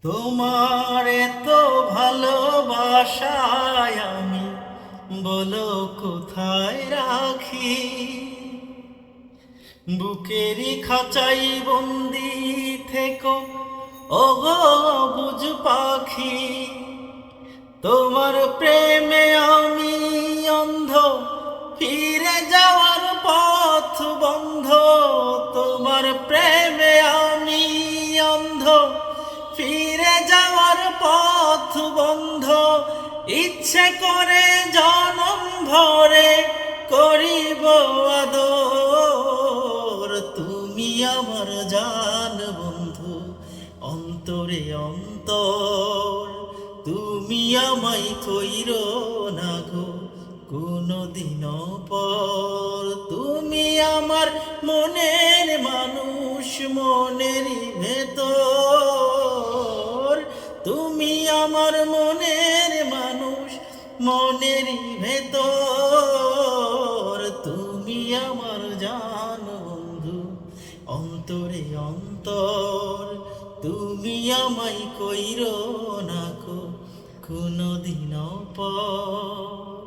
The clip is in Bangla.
তোমার এত ভালোবাসায় আমি বলো কোথায় রাখি। বুকেরই খাঁচাই বন্দি থেকো ওগো বুঝ পাখি। তোমার প্রেমে আমি অন্ধ, ফিরে যাওয়ার পথ বন্ধ। তোমার প্রেমে আমি অন্ধ, ফিরে যাওয়ার পথ বন্ধ। ইচ্ছে করে জনম ভরে করিব আদর। তুমি আমার জান বন্ধু, অন্তরে অন্তর। তুমি আমায় কইরো না গো কোনদিনও পর। তুমি আমার মনের মানুষ, মনেরই ভেতর। তুমি আমার মনের মানুষ, মনেরই ভেতর। তুমি আমার জান বন্ধু, অন্তরে অন্তর। তুমি আমায় কইরো না গো কোনদিনও পর।